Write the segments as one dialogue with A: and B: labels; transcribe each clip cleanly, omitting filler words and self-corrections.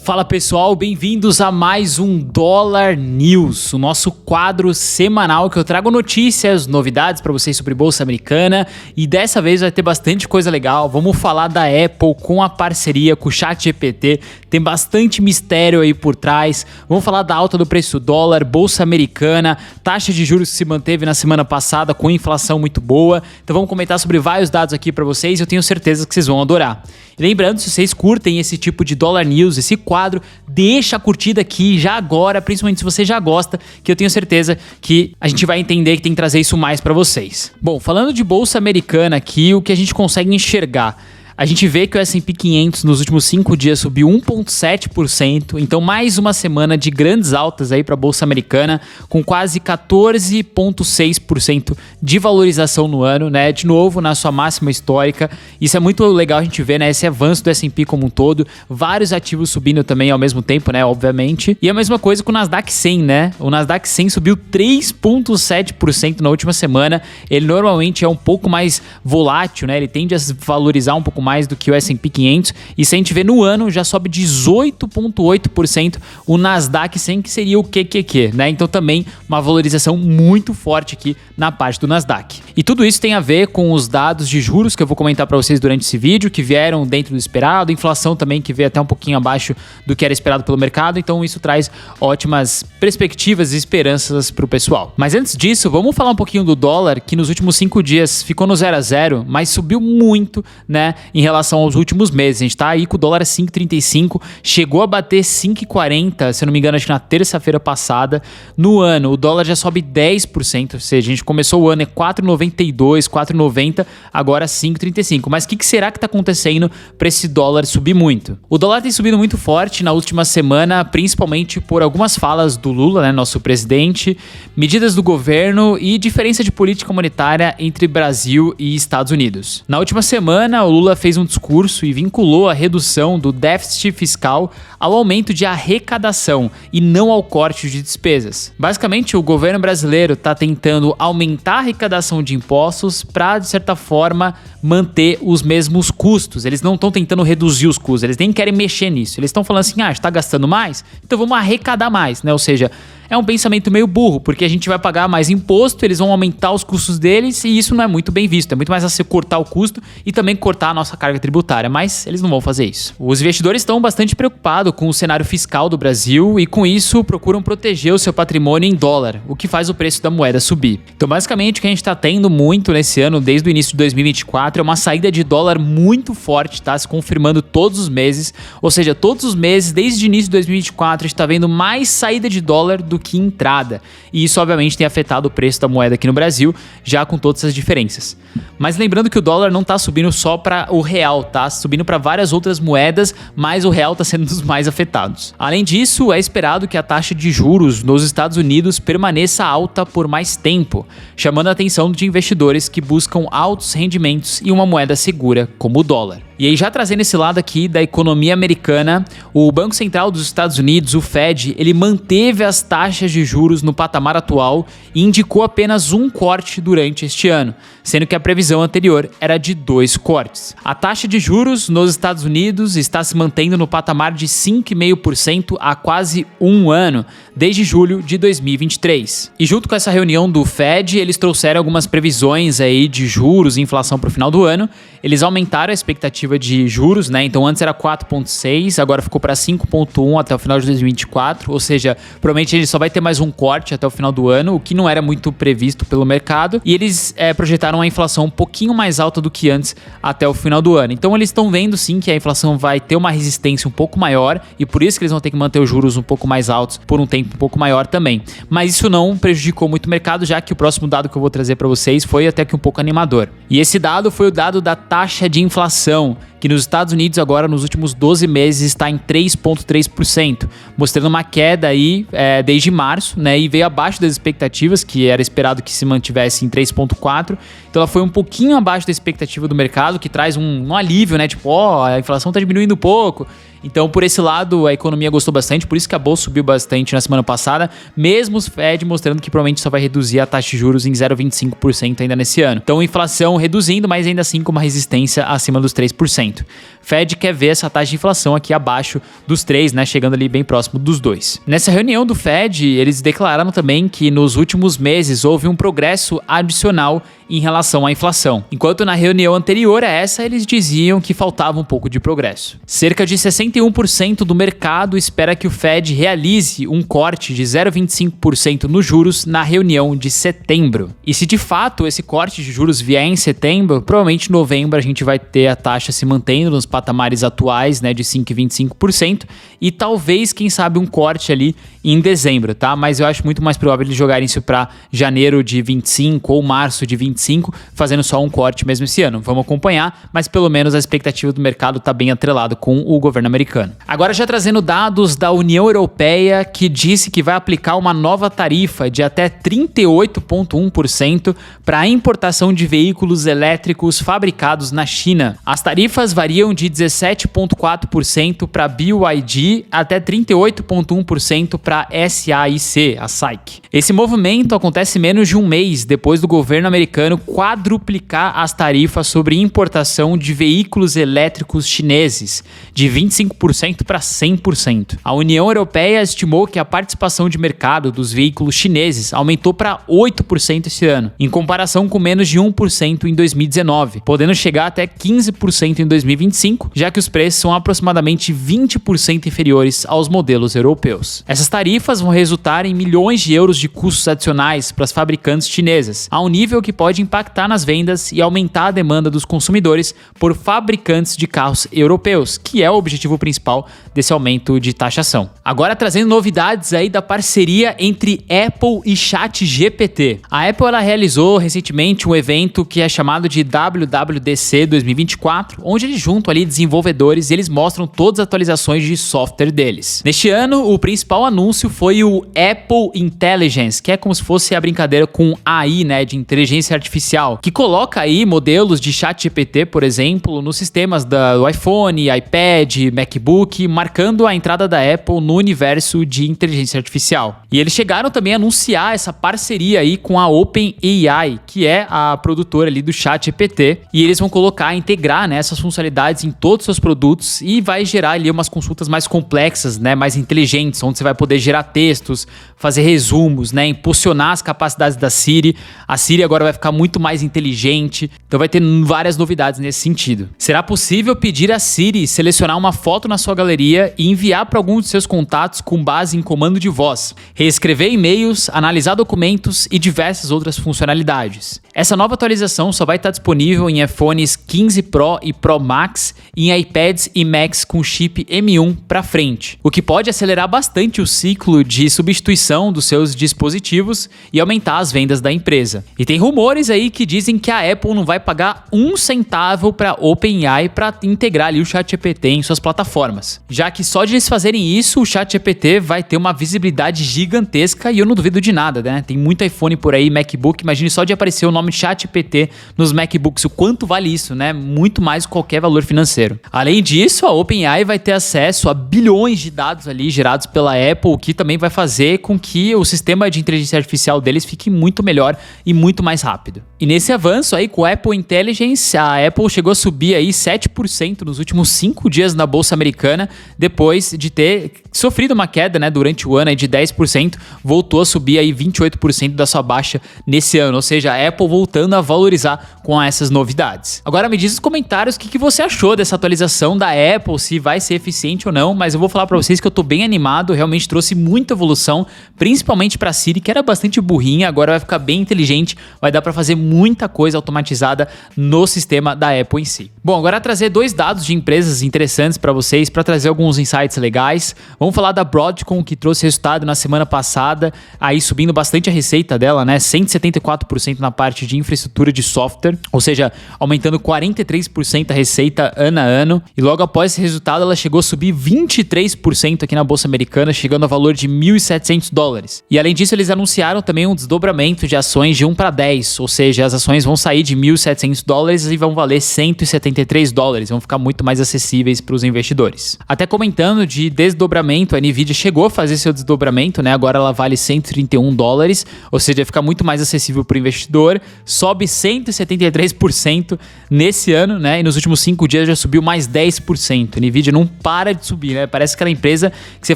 A: Fala pessoal, bem-vindos a mais um Dólar News, o nosso quadro semanal que eu trago notícias, novidades para vocês sobre Bolsa Americana e dessa vez vai ter bastante coisa legal. Vamos falar da Apple com a parceria com o ChatGPT, tem bastante mistério aí por trás. Vamos falar da alta do preço do dólar, Bolsa Americana, taxa de juros que se manteve na semana passada com inflação muito boa. Então vamos comentar sobre vários dados aqui para vocês e eu tenho certeza que vocês vão adorar. E lembrando, se vocês curtem esse tipo de Dólar News, esse quadro, deixa a curtida aqui já agora, principalmente se você já gosta, que eu tenho certeza que a gente vai entender que tem que trazer isso mais para vocês. Bom, falando de Bolsa Americana aqui, o que a gente consegue enxergar? A gente vê que o S&P 500 nos últimos 5 dias subiu 1,7%, então mais uma semana de grandes altas aí para a Bolsa Americana, com quase 14,6% de valorização no ano, né? De novo, na sua máxima histórica. Isso é muito legal a gente ver, né? Esse avanço do S&P como um todo, vários ativos subindo também ao mesmo tempo, né? Obviamente. E a mesma coisa com o Nasdaq 100, né? O Nasdaq 100 subiu 3,7% na última semana. Ele normalmente é um pouco mais volátil, né? Ele tende a se valorizar um pouco mais do que o S&P 500 e se a gente vê no ano já sobe 18,8% o Nasdaq 100, que seria o QQQ, né? Então também uma valorização muito forte aqui na parte do Nasdaq. E tudo isso tem a ver com os dados de juros que eu vou comentar para vocês durante esse vídeo, que vieram dentro do esperado, inflação também que veio até um pouquinho abaixo do que era esperado pelo mercado, então isso traz ótimas perspectivas e esperanças para o pessoal. Mas antes disso, vamos falar um pouquinho do dólar, que nos últimos 5 dias ficou no 0 a 0, mas subiu muito, né, em relação aos últimos meses. A gente tá aí com o dólar 5,35, chegou a bater 5,40, se eu não me engano, acho que na terça-feira passada. No ano, o dólar já sobe 10%, ou seja, a gente começou o ano é 4,92, 4,90, agora 5,35. Mas o que será que está acontecendo para esse dólar subir muito? O dólar tem subido muito forte na última semana, principalmente por algumas falas do Lula, né, nosso presidente, medidas do governo e diferença de política monetária entre Brasil e Estados Unidos. Na última semana, o Lula fez um discurso e vinculou a redução do déficit fiscal ao aumento de arrecadação e não ao corte de despesas. Basicamente, o governo brasileiro está tentando aumentar a arrecadação de impostos para, de certa forma, manter os mesmos custos. Eles não estão tentando reduzir os custos, eles nem querem mexer nisso. Eles estão falando assim, está gastando mais? Então vamos arrecadar mais, né? Ou seja, é um pensamento meio burro, porque a gente vai pagar mais imposto, eles vão aumentar os custos deles e isso não é muito bem visto. É muito mais você cortar o custo e também cortar a nossa carga tributária, mas eles não vão fazer isso. Os investidores estão bastante preocupados com o cenário fiscal do Brasil e com isso procuram proteger o seu patrimônio em dólar, o que faz o preço da moeda subir. Então basicamente o que a gente está tendo muito nesse ano, desde o início de 2024, é uma saída de dólar muito forte, tá? Se confirmando todos os meses, ou seja, todos os meses, desde o início de 2024, a gente está vendo mais saída de dólar do que entrada. E isso obviamente tem afetado o preço da moeda aqui no Brasil, já com todas essas diferenças. Mas lembrando que o dólar não está subindo só para o real, tá? Subindo para várias outras moedas, mas o real está sendo um dos mais afetados. Além disso, é esperado que a taxa de juros nos Estados Unidos permaneça alta por mais tempo, chamando a atenção de investidores que buscam altos rendimentos e uma moeda segura como o dólar. E aí, já trazendo esse lado aqui da economia americana, o Banco Central dos Estados Unidos, o Fed, ele manteve as taxas de juros no patamar atual e indicou apenas um corte durante este ano, sendo que a previsão anterior era de 2 cortes. A taxa de juros nos Estados Unidos está se mantendo no patamar de 5,5% há quase um ano, desde julho de 2023. E junto com essa reunião do Fed, eles trouxeram algumas previsões aí de juros e inflação para o final do ano. Eles aumentaram a expectativa de juros, né? Então antes era 4,6, agora ficou para 5,1 até o final de 2024, ou seja, provavelmente ele só vai ter mais um corte até o final do ano, o que não era muito previsto pelo mercado, e eles projetaram a inflação um pouquinho mais alta do que antes até o final do ano. Então eles estão vendo sim que a inflação vai ter uma resistência um pouco maior, e por isso que eles vão ter que manter os juros um pouco mais altos por um tempo um pouco maior também. Mas isso não prejudicou muito o mercado, já que o próximo dado que eu vou trazer para vocês foi até que um pouco animador. E esse dado foi o dado da taxa de inflação, que nos Estados Unidos agora nos últimos 12 meses está em 3,3%, mostrando uma queda aí desde março, né, e veio abaixo das expectativas, que era esperado que se mantivesse em 3,4%, então ela foi um pouquinho abaixo da expectativa do mercado, que traz um alívio, né, tipo, a inflação está diminuindo um pouco. Então, por esse lado, a economia gostou bastante, por isso que a bolsa subiu bastante na semana passada, mesmo os Fed mostrando que provavelmente só vai reduzir a taxa de juros em 0,25% ainda nesse ano. Então, inflação reduzindo, mas ainda assim com uma resistência acima dos 3%. 5%. Fed quer ver essa taxa de inflação aqui abaixo dos 3%, né, chegando ali bem próximo dos 2%. Nessa reunião do Fed, eles declararam também que nos últimos meses houve um progresso adicional em relação à inflação, enquanto na reunião anterior a essa eles diziam que faltava um pouco de progresso. Cerca de 61% do mercado espera que o Fed realize um corte de 0,25% nos juros na reunião de setembro. E se de fato esse corte de juros vier em setembro, provavelmente em novembro a gente vai ter a taxa se mantendo nos patamares atuais, né, de 5,25% e talvez, quem sabe, um corte ali em dezembro, tá? Mas eu acho muito mais provável eles jogarem isso para janeiro de 25 ou março de 25, fazendo só um corte mesmo esse ano. Vamos acompanhar, mas pelo menos a expectativa do mercado está bem atrelado com o governo americano. Agora já trazendo dados da União Europeia, que disse que vai aplicar uma nova tarifa de até 38,1% para a importação de veículos elétricos fabricados na China. As tarifas variam de 17,4% para BYD até 38,1% para SAIC, a SAIC. Esse movimento acontece menos de um mês depois do governo americano quadruplicar as tarifas sobre importação de veículos elétricos chineses, de 25% para 100%. A União Europeia estimou que a participação de mercado dos veículos chineses aumentou para 8% esse ano, em comparação com menos de 1% em 2019, podendo chegar até 15% em 2025, já que os preços são aproximadamente 20% inferiores aos modelos europeus. Essas tarifas vão resultar em milhões de euros de custos adicionais para as fabricantes chinesas, a um nível que pode impactar nas vendas e aumentar a demanda dos consumidores por fabricantes de carros europeus, que é o objetivo principal desse aumento de taxação. Agora trazendo novidades aí da parceria entre Apple e ChatGPT. A Apple ela realizou recentemente um evento que é chamado de WWDC 2024, onde eles juntam ali desenvolvedores e eles mostram todas as atualizações de software deles. Neste ano, o principal anúncio foi o Apple Intelligence, que é como se fosse a brincadeira com AI, né, de inteligência artificial, que coloca aí modelos de ChatGPT, por exemplo, nos sistemas do iPhone, iPad, MacBook, marcando a entrada da Apple no universo de inteligência artificial. E eles chegaram também a anunciar essa parceria aí com a OpenAI, que é a produtora ali do ChatGPT, e eles vão integrar, né, essas funcionalidades em todos os seus produtos e vai gerar ali umas consultas mais complexas, né, mais inteligentes, onde você vai poder gerar textos, fazer resumos, né, impulsionar as capacidades da Siri. A Siri agora vai ficar muito mais inteligente, então vai ter várias novidades nesse sentido. Será possível pedir a Siri selecionar uma foto na sua galeria e enviar para algum de seus contatos com base em comando de voz, reescrever e-mails, analisar documentos e diversas outras funcionalidades. Essa nova atualização só vai estar disponível em iPhones 15 Pro e Pro Max e em iPads e Macs com chip M1 para frente, o que pode acelerar bastante o ciclo de substituição dos seus dispositivos e aumentar as vendas da empresa. E tem rumores aí que dizem que a Apple não vai pagar um centavo para OpenAI para integrar ali o ChatGPT em suas plataformas, já que só de eles fazerem isso, o ChatGPT vai ter uma visibilidade gigantesca e eu não duvido de nada, né? Tem muito iPhone por aí, MacBook, imagine só de aparecer o nome ChatGPT nos MacBooks, o quanto vale isso, né? Muito mais que qualquer valor financeiro. Além disso, a OpenAI vai ter acesso a bilhões de dados ali gerados pela Apple, o que também vai fazer com que o sistema de inteligência artificial deles fique muito melhor e muito mais rápido. E nesse avanço aí com o Apple Intelligence, a Apple chegou a subir aí 7% nos últimos 5 dias na bolsa americana, depois de ter sofrido uma queda, né, durante o ano aí de 10%, voltou a subir aí 28% da sua baixa nesse ano, ou seja, a Apple voltando a valorizar com essas novidades. Agora me diz nos comentários o que você achou dessa atualização da Apple, se vai ser eficiente ou não, mas eu vou falar pra vocês que eu tô bem animado, realmente trouxe muita evolução, principalmente pra Siri, que era bastante burrinha, agora vai ficar bem inteligente, vai dar pra fazer muita coisa automatizada no sistema da Apple em si. Bom, agora trazer 2 dados de empresas interessantes pra vocês, pra trazer alguns insights legais. Vamos falar da Broadcom, que trouxe resultado na semana passada, aí subindo bastante a receita dela, né, 174% na parte de infraestrutura de software, ou seja, aumentando 43% a receita ano a ano, e logo após esse resultado ela chegou a subir 23% aqui na bolsa americana, chegando a valor de $1.700. E além disso, eles anunciaram também um desdobramento de ações de 1 para 10, ou seja, as ações vão sair de $1.700 e vão valer $173, vão ficar muito mais acessíveis para os investidores. Até comentando de desdobramento desdobramento, a Nvidia chegou a fazer seu desdobramento, né? Agora ela vale $131, ou seja, fica muito mais acessível para o investidor, sobe 173% nesse ano, né? E nos últimos 5 dias já subiu mais 10%. A Nvidia não para de subir, né? Parece aquela empresa que você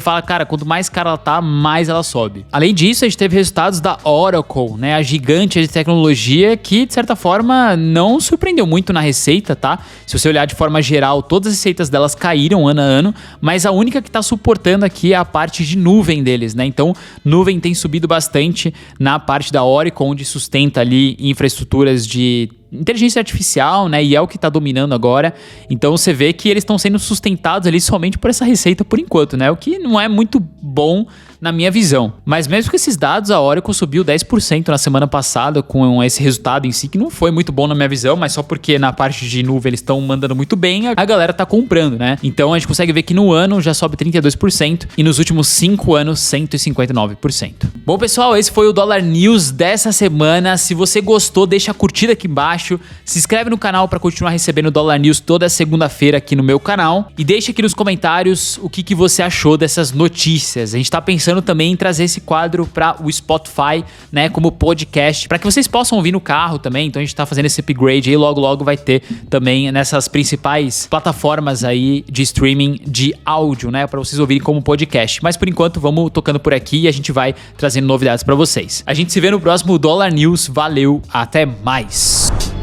A: fala, cara, quanto mais cara ela tá, mais ela sobe. Além disso, a gente teve resultados da Oracle, né? A gigante de tecnologia que, de certa forma, não surpreendeu muito na receita, tá? Se você olhar de forma geral, todas as receitas delas caíram ano a ano, mas a única que está suportando aqui é a parte de nuvem deles, né? Então, nuvem tem subido bastante na parte da Oracle, onde sustenta ali infraestruturas de inteligência artificial, né? E é o que tá dominando agora. Então você vê que eles estão sendo sustentados ali somente por essa receita por enquanto, né? O que não é muito bom na minha visão. Mas mesmo com esses dados, a Oracle subiu 10% na semana passada com esse resultado em si, que não foi muito bom na minha visão, mas só porque na parte de nuvem eles estão mandando muito bem, a galera tá comprando, né? Então a gente consegue ver que no ano já sobe 32% e nos últimos 5 anos 159%. Bom, pessoal, esse foi o Dólar News dessa semana. Se você gostou, deixa a curtida aqui embaixo, se inscreve no canal para continuar recebendo o Dólar News toda segunda-feira aqui no meu canal e deixa aqui nos comentários o que você achou dessas notícias. A gente tá pensando também em trazer esse quadro para o Spotify, né, como podcast, para que vocês possam ouvir no carro também. Então a gente tá fazendo esse upgrade aí, logo vai ter também nessas principais plataformas aí de streaming de áudio, né, para vocês ouvirem como podcast. Mas por enquanto vamos tocando por aqui e a gente vai trazendo novidades para vocês. A gente se vê no próximo Dólar News. Valeu, até mais.